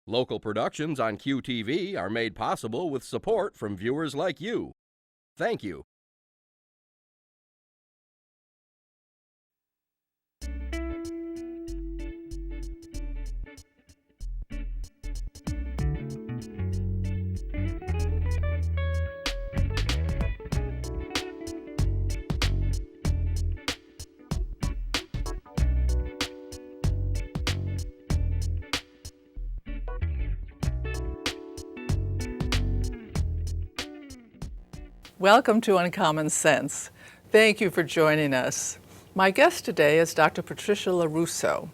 Local productions on QTV are made possible with support from viewers like you. Thank you. Welcome to Uncommon Sense. Thank you for joining us. My guest today is Dr. Patricia LoRusso.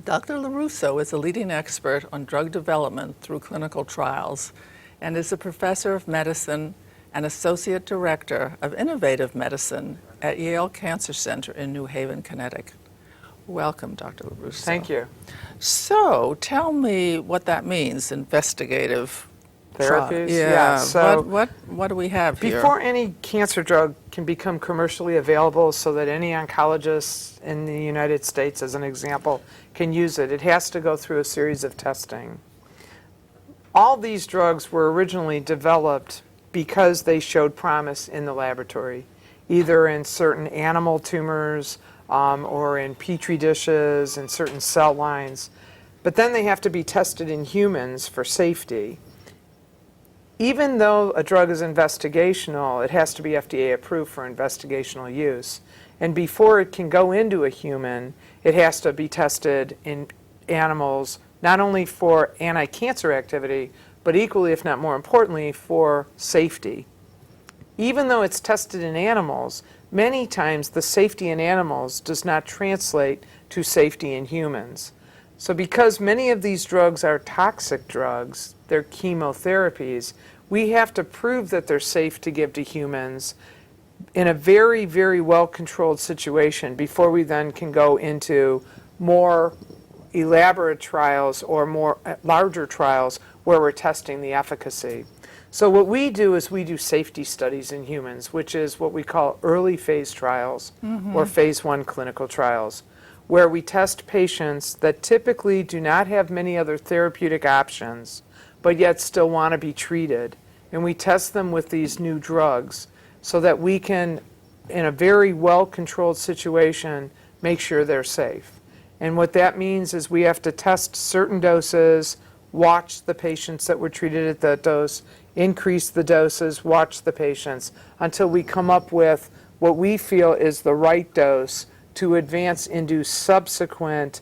Dr. LoRusso is a leading expert on drug development through clinical trials and is a professor of medicine and associate director of innovative medicine at Yale Cancer Center in New Haven, Connecticut. Welcome, Dr. LoRusso. Thank you. So tell me what that means, investigative Therapies? Yeah. So what do we have here? before any cancer drug can become commercially available so that any oncologist in the United States, as an example, can use it, it has to go through a series of testing. All these drugs were originally developed because they showed promise in the laboratory, either in certain animal tumors or in petri dishes and certain cell lines. But then they have to be tested in humans for safety. Even though a drug is investigational, it has to be FDA approved for investigational use. And before it can go into a human, it has to be tested in animals, not only for anti-cancer activity, but equally, if not more importantly, for safety. Even though it's tested in animals, many times the safety in animals does not translate to safety in humans. So because many of these drugs are toxic drugs, they're chemotherapies, we have to prove that they're safe to give to humans in a very, very well-controlled situation before we then can go into more elaborate trials or more larger trials where we're testing the efficacy. So what we do is we do safety studies in humans, which is what we call early phase trials or phase 1 clinical trials, where we test patients that typically do not have many other therapeutic options, but yet still want to be treated. And we test them with these new drugs so that we can, in a very well-controlled situation, make sure they're safe. And what that means is we have to test certain doses, watch the patients that were treated at that dose, increase the doses, watch the patients, until we come up with what we feel is the right dose to advance into subsequent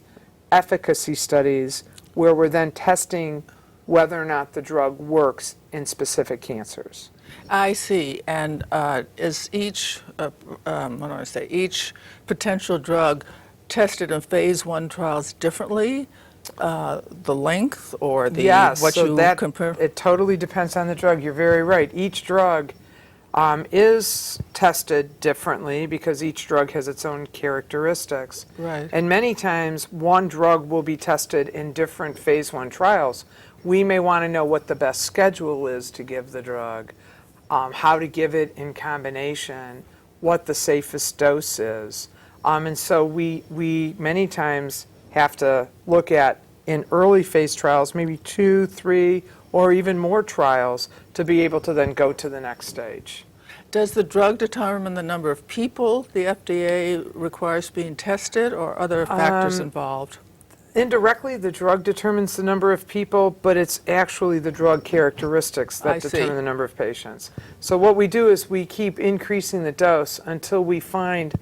efficacy studies where we're then testing whether or not the drug works in specific cancers. I see. And is each each potential drug tested in phase 1 trials differently? The length or the compare? It totally depends on the drug. You're very right. Each drug is tested differently because each drug has its own characteristics. Right. And many times one drug will be tested in different phase 1 trials. We may want to know what the best schedule is to give the drug, how to give it in combination, what the safest dose is. And so we many times have to look at, in early phase trials, maybe 2, 3, or even more trials to be able to then go to the next stage. Does the drug determine the number of people the FDA requires being tested, or other factors involved? Indirectly, the drug determines the number of people, but it's actually the drug characteristics that determine the number of patients. So what we do is we keep increasing the dose until we find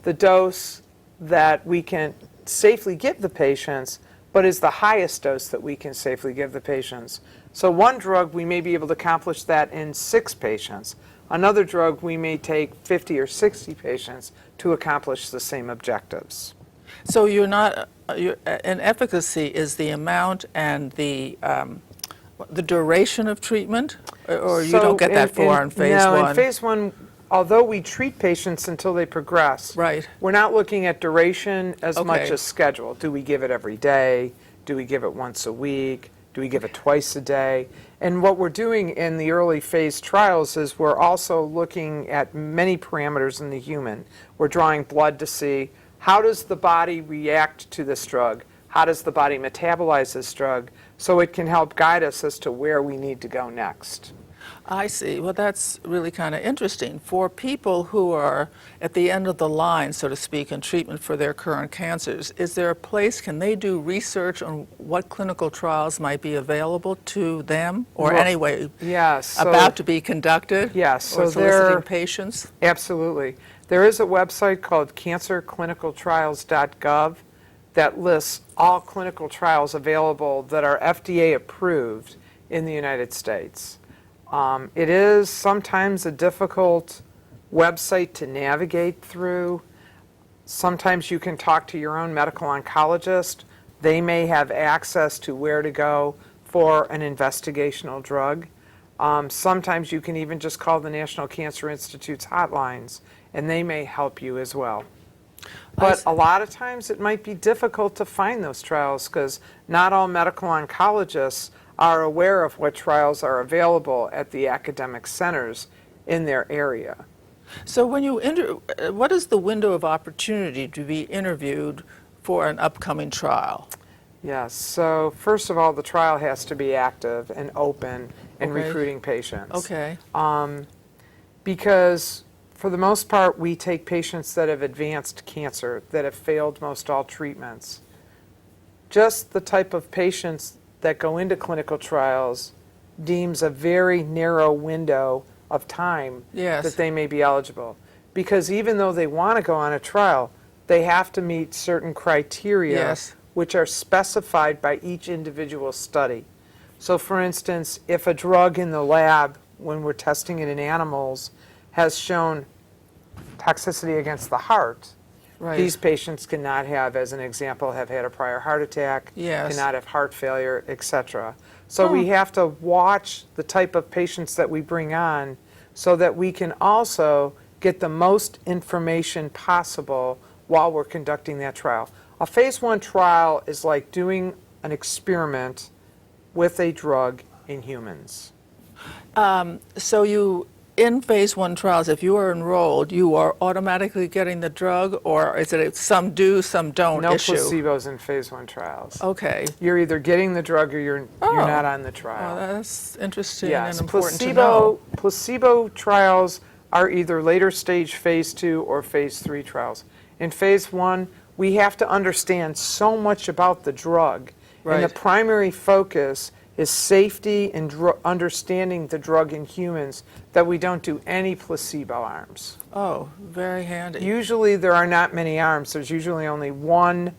the dose that we can safely give the patients, but is the highest dose that we can safely give the patients. So one drug, we may be able to accomplish that in 6 patients. Another drug, we may take 50 or 60 patients to accomplish the same objectives. So an efficacy is the amount and the duration of treatment, or you don't get that far in phase 1? No, in phase 1, although we treat patients until they progress, right, we're not looking at duration as much as schedule. Do we give it every day? Do we give it once a week? Do we give it twice a day? And what we're doing in the early phase trials is we're also looking at many parameters in the human. We're drawing blood to see how does the body react to this drug? how does the body metabolize this drug, so it can help guide us as to where we need to go next. I see. Well, that's really kind of interesting. For people who are at the end of the line, so to speak, in treatment for their current cancers, is there a place, can they do research on what clinical trials might be available to them, or Well, anyway, yes, about to be conducted? Yes, or so soliciting patients? Absolutely. There is a website called cancerclinicaltrials.gov that lists all clinical trials available that are FDA approved in the United States. It is sometimes a difficult website to navigate through. Sometimes you can talk to your own medical oncologist. They may have access to where to go for an investigational drug. Sometimes you can even just call the National Cancer Institute's hotlines, and they may help you as well. But a lot of times it might be difficult to find those trials because not all medical oncologists are aware of what trials are available at the academic centers in their area. So when you what is the window of opportunity to be interviewed for an upcoming trial? Yes, so first of all, the trial has to be active and open and Okay. recruiting patients. Okay. Because for the most part, we take patients that have advanced cancer, that have failed most all treatments. Just the type of patients that go into clinical trials deems a very narrow window of time Yes. that they may be eligible. Because even though they want to go on a trial, they have to meet certain criteria Yes. which are specified by each individual study. So for instance, if a drug in the lab, when we're testing it in animals, has shown toxicity against the heart, Right. these patients cannot have, as an example, have had a prior heart attack, Yes. cannot have heart failure, etc. So we have to watch the type of patients that we bring on so that we can also get the most information possible while we're conducting that trial. A phase 1 trial is like doing an experiment with a drug in humans. So you, in phase 1 trials, if you are enrolled, you are automatically getting the drug, or is it a some do, some don't No issue? placebos in phase 1 trials. Okay. You're either getting the drug or you're not on the trial. Well, that's interesting Yes, and important to know. placebo trials are either later stage phase 2 or phase 3 trials. In phase 1, we have to understand so much about the drug. And the Right. primary focus is safety and understanding the drug in humans, that we don't do any placebo arms. Oh, very handy. Usually there are not many arms. There's usually only one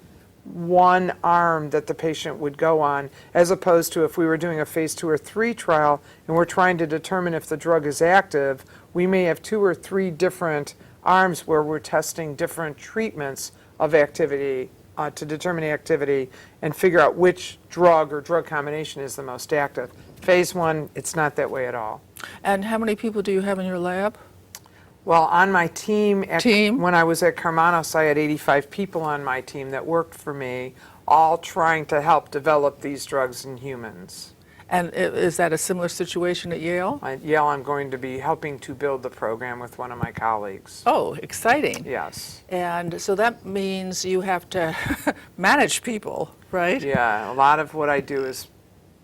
arm that the patient would go on, as opposed to if we were doing a phase 2 or 3 trial and we're trying to determine if the drug is active, we may have 2 or 3 different arms where we're testing different treatments of activity to determine activity and figure out which drug or drug combination is the most active. Phase 1, it's not that way at all. And how many people do you have in your lab? Well, on my team, Team? when I was at Carmanos, I had 85 people on my team that worked for me, all trying to help develop these drugs in humans. And is that a similar situation at Yale? At Yale, I'm going to be helping to build the program with one of my colleagues. Oh, exciting. Yes. And so that means you have to manage people, right? Yeah, a lot of what I do is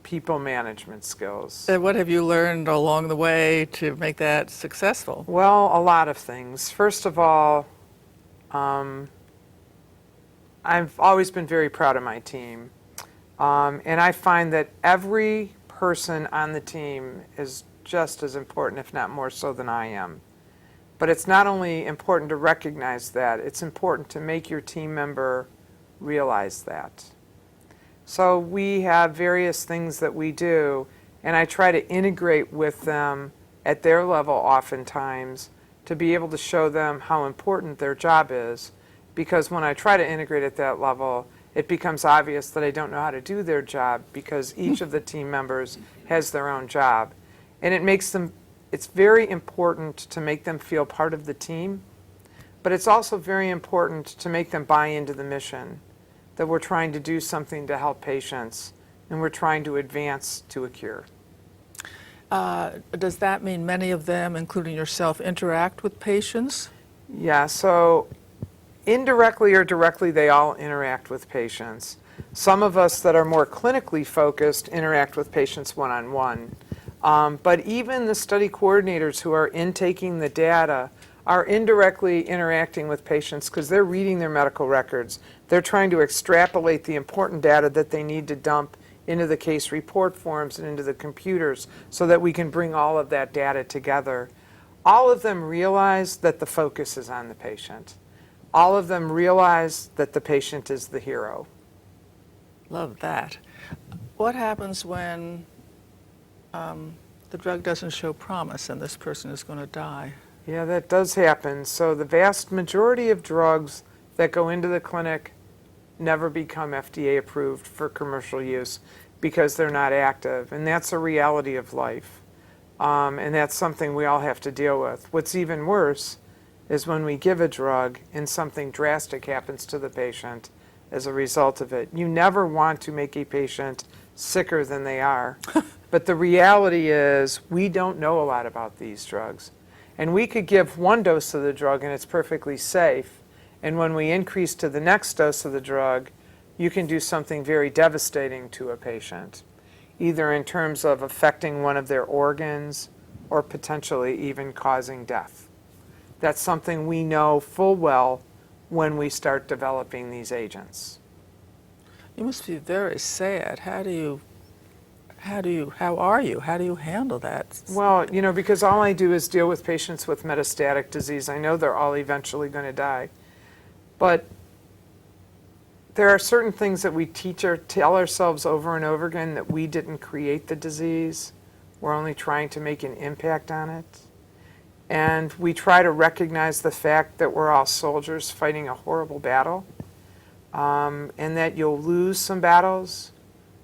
people management skills. And what have you learned along the way to make that successful? Well, a lot of things. First of all, I've always been very proud of my team. And I find that every person on the team is just as important, if not more so than I am. But it's not only important to recognize that, it's important to make your team member realize that. So we have various things that we do, and I try to integrate with them at their level oftentimes to be able to show them how important their job is. Because when I try to integrate at that level, it becomes obvious that I don't know how to do their job, because each of the team members has their own job. And it's very important to make them feel part of the team, but it's also very important to make them buy into the mission, that we're trying to do something to help patients and we're trying to advance to a cure. Does that mean many of them, including yourself, interact with patients? Yeah, so indirectly or directly, they all interact with patients. Some of us that are more clinically focused interact with patients one-on-one. But even the study coordinators who are intaking the data are indirectly interacting with patients because they're reading their medical records. They're trying to extrapolate the important data that they need to dump into the case report forms and into the computers so that we can bring all of that data together. All of them realize that the focus is on the patient. All of them realize that the patient is the hero. Love that. What happens when the drug doesn't show promise and this person is going to die? Yeah, that does happen. So the vast majority of drugs that go into the clinic never become FDA approved for commercial use because they're not active. And that's a reality of life. And that's something we all have to deal with. What's even worse is when we give a drug and something drastic happens to the patient as a result of it. You never want to make a patient sicker than they are. But the reality is we don't know a lot about these drugs. And we could give one dose of the drug and it's perfectly safe. And when we increase to the next dose of the drug, you can do something very devastating to a patient, either in terms of affecting one of their organs or potentially even causing death. That's something we know full well when we start developing these agents. You must be very sad. How are you? How do you handle that? Well, because all I do is deal with patients with metastatic disease. I know they're all eventually going to die. But there are certain things that we tell ourselves over and over again that we didn't create the disease. We're only trying to make an impact on it. And we try to recognize the fact that we're all soldiers fighting a horrible battle, and that you'll lose some battles,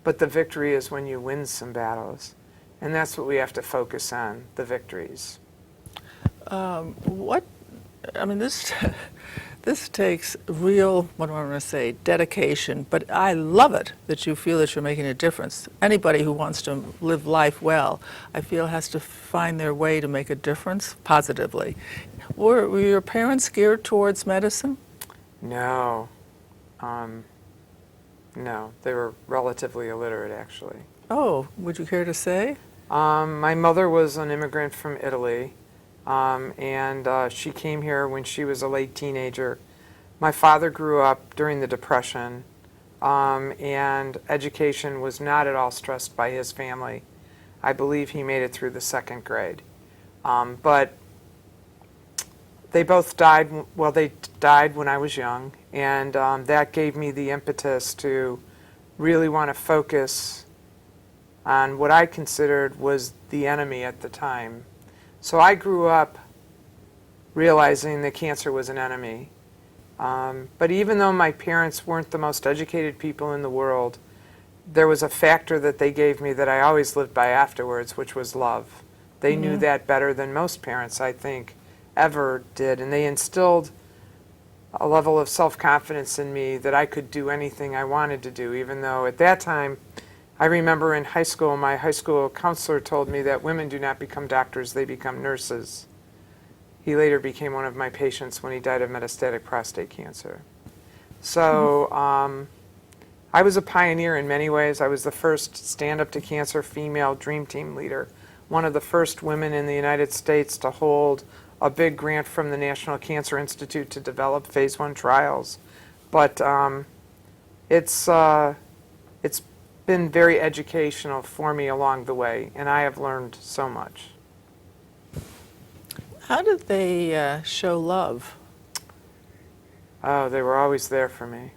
but the victory is when you win some battles. And that's what we have to focus on, the victories. This takes real, what do I want to say, dedication, but I love it that you feel that you're making a difference. Anybody who wants to live life well, I feel, has to find their way to make a difference positively. Were your parents geared towards medicine? No. No, they were relatively illiterate, actually. Oh, would you care to say? My mother was an immigrant from Italy. And she came here when she was a late teenager. My father grew up during the Depression, and education was not at all stressed by his family. I believe he made it through the 2nd grade. But they both died, they died when I was young, and that gave me the impetus to really want to focus on what I considered was the enemy at the time. So I grew up realizing that cancer was an enemy. But even though my parents weren't the most educated people in the world, there was a factor that they gave me that I always lived by afterwards, which was love. They knew that better than most parents, I think, ever did. And they instilled a level of self-confidence in me that I could do anything I wanted to do, even though at that time, I remember in high school, my high school counselor told me that women do not become doctors, they become nurses. He later became one of my patients when he died of metastatic prostate cancer. So I was a pioneer in many ways. I was the first Stand Up to Cancer female Dream Team leader, one of the first women in the United States to hold a big grant from the National Cancer Institute to develop phase 1 trials. But it's been very educational for me along the way, and I have learned so much. How did they show love? Oh, they were always there for me.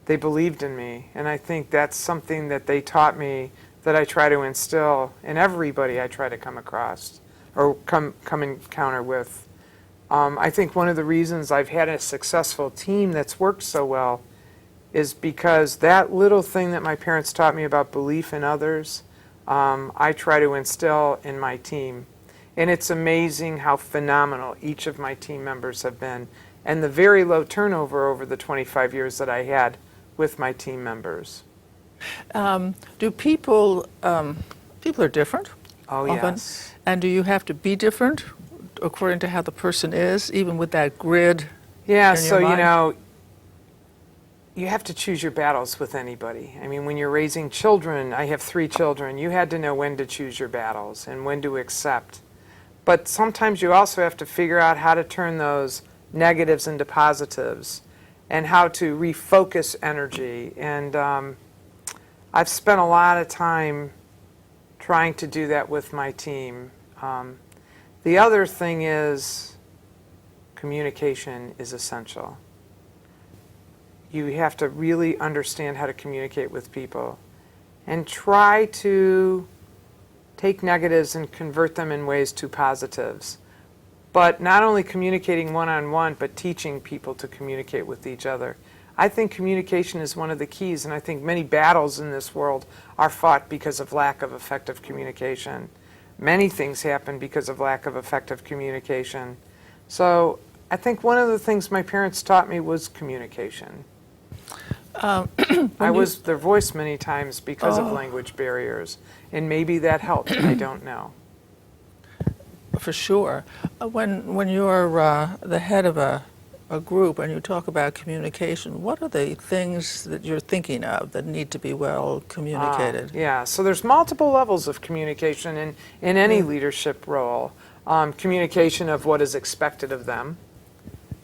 They believed in me, and I think that's something that they taught me that I try to instill in everybody I try to come across or come encounter with. I think one of the reasons I've had a successful team that's worked so well is because that little thing that my parents taught me about belief in others, I try to instill in my team. And it's amazing how phenomenal each of my team members have been, and the very low turnover over the 25 years that I had with my team members. Do people are different? Oh, often? yes. And do you have to be different according to how the person is, even with that grid? Yeah, in so your mind? you have to choose your battles with anybody. I mean, when you're raising children, I have 3 children, you had to know when to choose your battles and when to accept. But sometimes you also have to figure out how to turn those negatives into positives and how to refocus energy. And I've spent a lot of time trying to do that with my team. The other thing is communication is essential. You have to really understand how to communicate with people and try to take negatives and convert them in ways to positives. But not only communicating one-on-one, but teaching people to communicate with each other. I think communication is one of the keys, and I think many battles in this world are fought because of lack of effective communication. Many things happen because of lack of effective communication. So I think one of the things my parents taught me was communication. I was their voice many times because of language barriers, and maybe that helped. I don't know. For sure. When you're the head of a group and you talk about communication, what are the things that you're thinking of that need to be well communicated? Yeah, so there's multiple levels of communication in any leadership role. Communication of what is expected of them.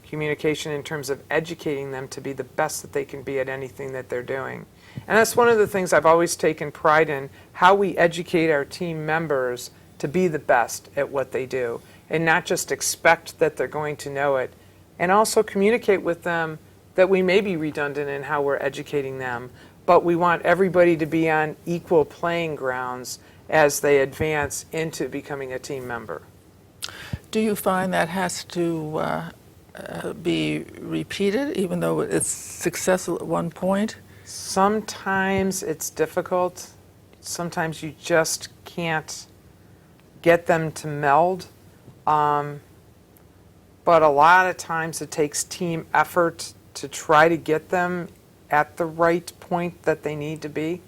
Communication in terms of educating them to be the best that they can be at anything that they're doing. And that's one of the things I've always taken pride in, how we educate our team members to be the best at what they do and not just expect that they're going to know it, and also communicate with them that we may be redundant in how we're educating them, but we want everybody to be on equal playing grounds as they advance into becoming a team member. Do you find that has to be repeated, even though it's successful at one point? Sometimes it's difficult. Sometimes you just can't get them to meld. But a lot of times it takes team effort to try to get them at the right point that they need to be.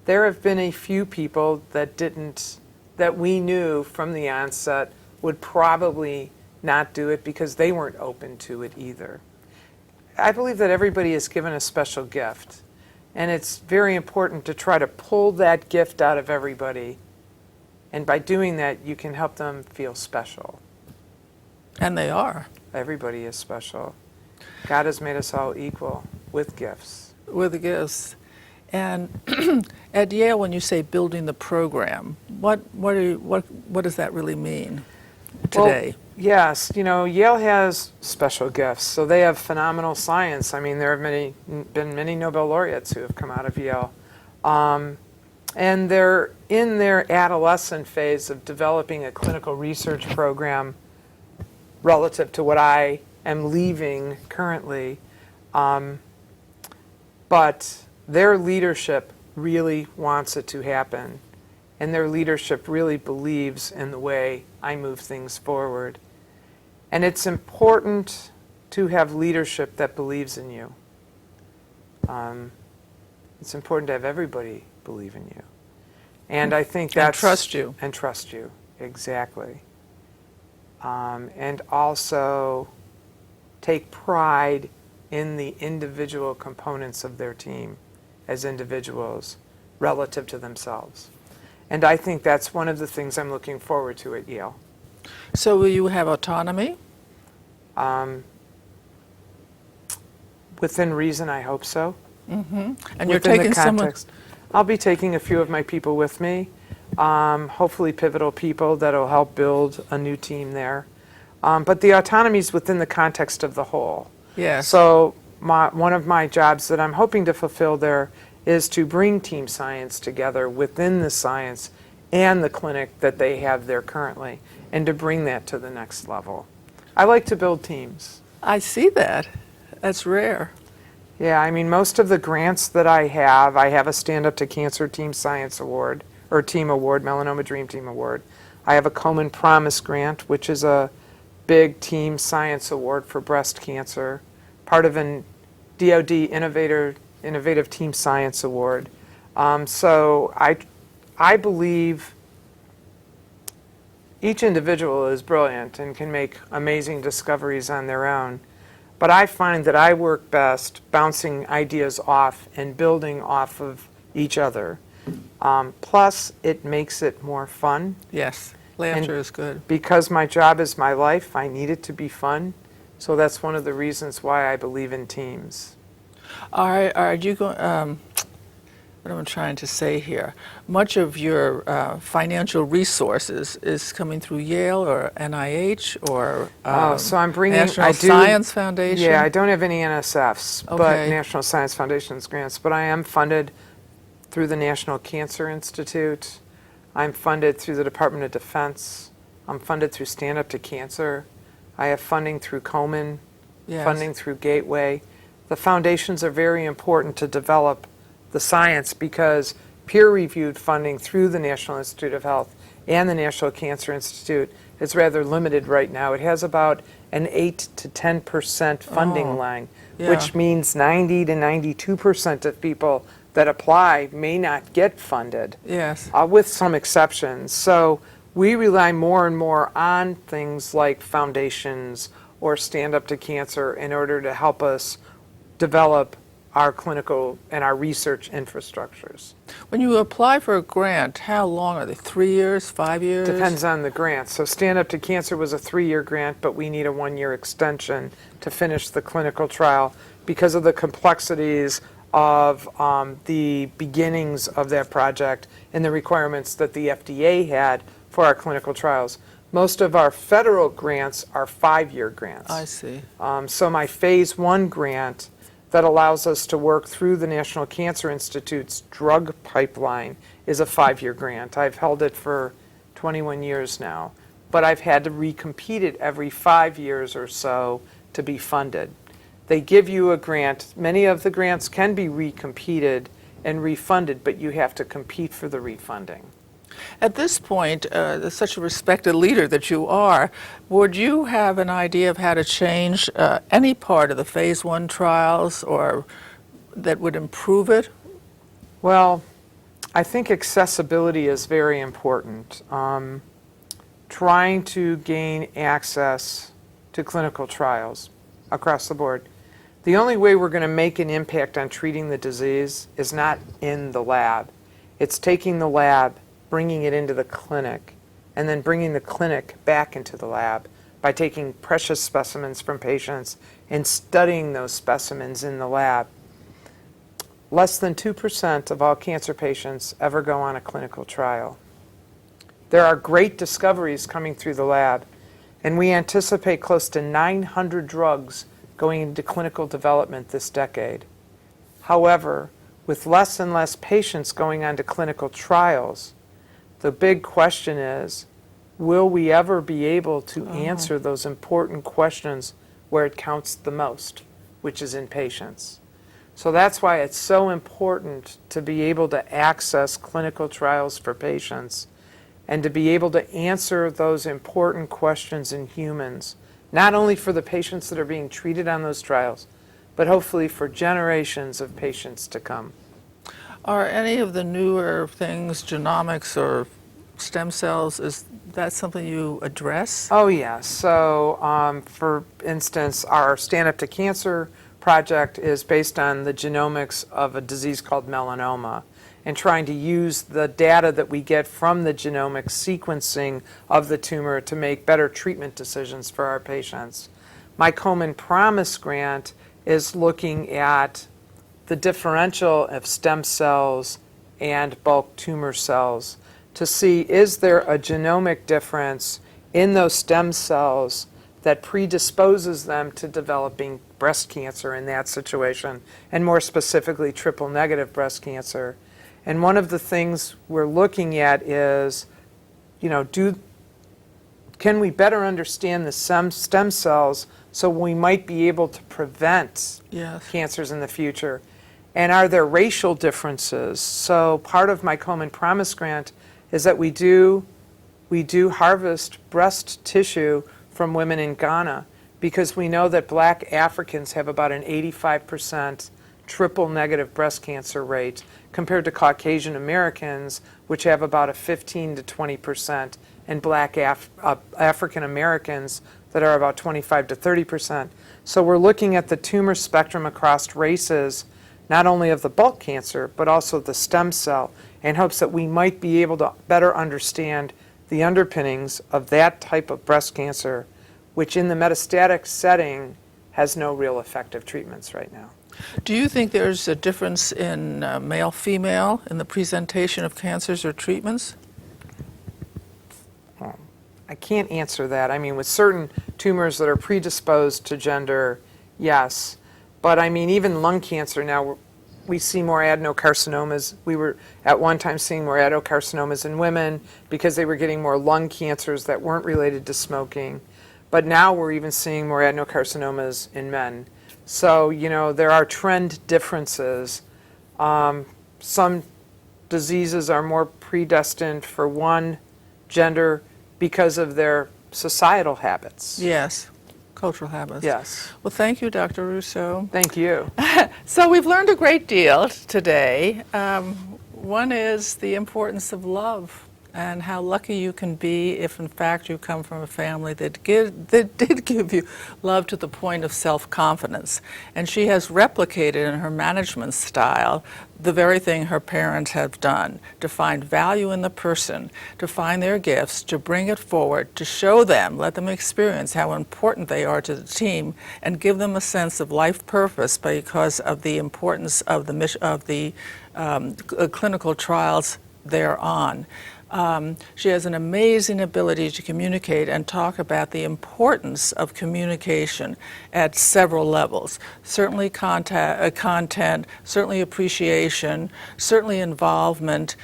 There have been a few people that we knew from the onset would probably not do it because they weren't open to it either. I believe that everybody is given a special gift, and it's very important to try to pull that gift out of everybody, and by doing that you can help them feel special. And they are. Everybody is special. God has made us all equal with gifts. With the gifts. And at Yale, when you say building the program, what does that really mean today? Well, yes, Yale has special gifts, so they have phenomenal science. I mean, there have been many Nobel laureates who have come out of Yale. And they're in their adolescent phase of developing a clinical research program relative to what I am leaving currently. But their leadership really wants it to happen. And their leadership really believes in the way I move things forward. And it's important to have leadership that believes in you. It's important to have everybody believe in you. And I think that's... And trust you. And trust you, exactly. And also take pride in the individual components of their team as individuals relative to themselves. And I think that's one of the things I'm looking forward to at Yale. So will you have autonomy? Within reason, I hope so. Mm-hmm. And you're Within taking the someone... context. I'll be taking a few of my people with me, hopefully pivotal people that'll help build a new team there. But the autonomy is within the context of the whole. Yes. So one of my jobs that I'm hoping to fulfill there is to bring team science together within the science and the clinic that they have there currently, and to bring that to the next level. I like to build teams. I see that. That's rare. Yeah, I mean, most of the grants that I have a Stand Up to Cancer Team Science Award, or Team Award, Melanoma Dream Team Award. I have a Komen Promise Grant, which is a big team science award for breast cancer, part of an DoD Innovative Team Science Award. So I believe each individual is brilliant and can make amazing discoveries on their own. But I find that I work best bouncing ideas off and building off of each other. Plus, it makes it more fun. Yes, laughter is good. Because my job is my life, I need it to be fun. So that's one of the reasons why I believe in teams. Are you going? What am I trying to say here? Much of your financial resources is coming through Yale or NIH or So I'm bringing National Science Foundation. Yeah, I don't have any NSFs, but Okay. National Science Foundation's grants. But I am funded through the National Cancer Institute. I'm funded through the Department of Defense. I'm funded through Stand Up to Cancer. I have funding through Komen, Yes. funding through Gateway. The foundations are very important to develop the science because peer-reviewed funding through the National Institute of Health and the National Cancer Institute is rather limited right now. It has about an 8 to 10% funding line, yeah. which means 90 to 92% of people that apply may not get funded, Yes. with some exceptions. So we rely more and more on things like foundations or Stand Up to Cancer in order to help us develop our clinical and our research infrastructures. When you apply for a grant, how long are they? 3 years, 5 years? Depends on the grant. So Stand Up to Cancer was a 3-year grant, but we need a 1-year extension to finish the clinical trial because of the complexities of the beginnings of that project and the requirements that the FDA had for our clinical trials. Most of our federal grants are 5-year grants. I see. So my phase 1 grant that allows us to work through the National Cancer Institute's drug pipeline is a 5-year grant. I've held it for 21 years now, but I've had to recompete it every 5 years or so to be funded. They give you a grant. Many of the grants can be recompeted and refunded, but you have to compete for the refunding. At this point, as such a respected leader that you are, would you have an idea of how to change any part of the phase 1 trials or that would improve it? Well, I think accessibility is very important. Trying to gain access to clinical trials across the board. The only way we're going to make an impact on treating the disease is not in the lab. It's taking the lab, bringing it into the clinic, and then bringing the clinic back into the lab by taking precious specimens from patients and studying those specimens in the lab. Less than 2% of all cancer patients ever go on a clinical trial. There are great discoveries coming through the lab, and we anticipate close to 900 drugs going into clinical development this decade. However, with less and less patients going on to clinical trials, the big question is, will we ever be able to answer those important questions where it counts the most, which is in patients? So that's why it's so important to be able to access clinical trials for patients and to be able to answer those important questions in humans, not only for the patients that are being treated on those trials, but hopefully for generations of patients to come. Are any of the newer things, genomics or stem cells, is that something you address? Oh, yeah. So, for instance, our Stand Up to Cancer project is based on the genomics of a disease called melanoma and trying to use the data that we get from the genomic sequencing of the tumor to make better treatment decisions for our patients. My Komen Promise grant is looking at the differential of stem cells and bulk tumor cells to see, is there a genomic difference in those stem cells that predisposes them to developing breast cancer in that situation, and more specifically triple negative breast cancer. And one of the things we're looking at is, can we better understand the stem cells so we might be able to prevent cancers in the future? And are there racial differences? So part of my Komen Promise grant is that we do harvest breast tissue from women in Ghana because we know that Black Africans have about an 85% triple negative breast cancer rate compared to Caucasian Americans, which have about a 15 to 20%, and Black African Americans, that are about 25 to 30%. So we're looking at the tumor spectrum across races, not only of the bulk cancer, but also the stem cell, in hopes that we might be able to better understand the underpinnings of that type of breast cancer, which in the metastatic setting has no real effective treatments right now. Do you think there's a difference in male-female in the presentation of cancers or treatments? I can't answer that. I mean, with certain tumors that are predisposed to gender, yes. But I mean, even lung cancer now, we see more adenocarcinomas. We were at one time seeing more adenocarcinomas in women because they were getting more lung cancers that weren't related to smoking. But now we're even seeing more adenocarcinomas in men. So, you know, there are trend differences. Some diseases are more predestined for one gender because of their societal habits. Yes, cultural habits. Yes. Well, thank you, Dr. Russo. Thank you. So we've learned a great deal today. One is the importance of love and how lucky you can be if in fact you come from a family that did give you love to the point of self-confidence. And she has replicated in her management style the very thing her parents have done, to find value in the person, to find their gifts, to bring it forward, to show them, let them experience how important they are to the team, and give them a sense of life purpose because of the importance of the clinical trials they're on. She has an amazing ability to communicate and talk about the importance of communication at several levels. Certainly content, certainly appreciation, certainly involvement,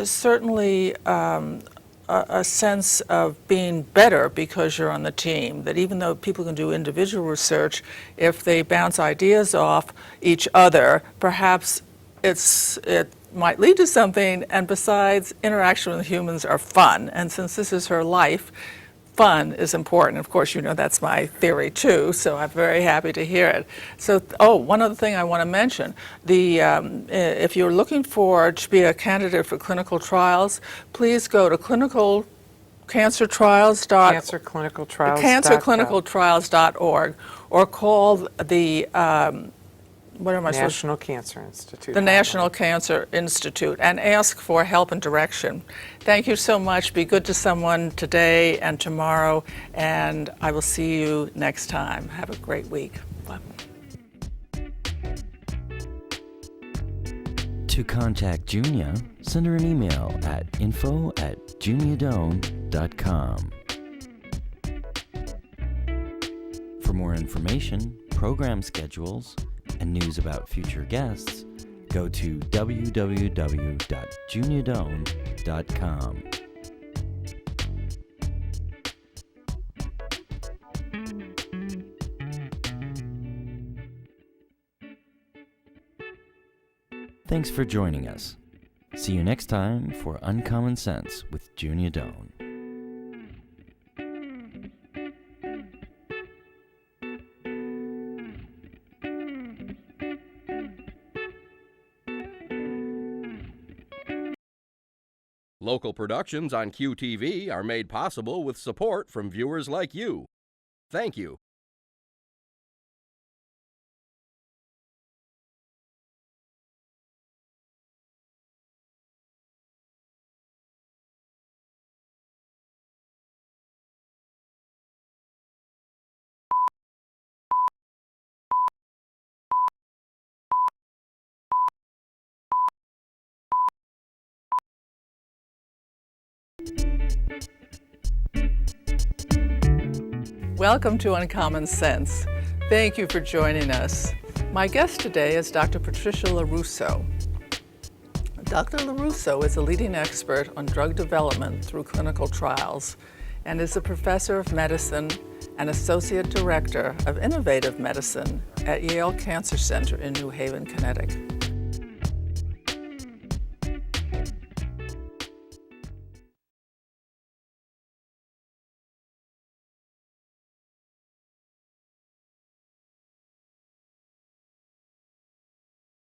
certainly a sense of being better because you're on the team. That even though people can do individual research, if they bounce ideas off each other, perhaps it might lead to something, and besides, interaction with humans are fun. And since this is her life, fun is important. Of course, you know that's my theory too, so I'm very happy to hear it. So, one other thing I want to mention, if you're looking to be a candidate for clinical trials, please go to cancerclinicaltrials.org or call the National Cancer Institute. The National Cancer Institute, and ask for help and direction. Thank you so much. Be good to someone today and tomorrow, and I will see you next time. Have a great week. Bye. To contact Junia, send her an email at info@juniadone.com. For more information, program schedules, and news about future guests, go to www.juniadone.com. Thanks for joining us. See you next time for Uncommon Sense with Junia Doan. Local productions on QTV are made possible with support from viewers like you. Thank you. Welcome to Uncommon Sense. Thank you for joining us. My guest today is Dr. Patricia LoRusso. Dr. LoRusso is a leading expert on drug development through clinical trials and is a professor of medicine and associate director of innovative medicine at Yale Cancer Center in New Haven, Connecticut.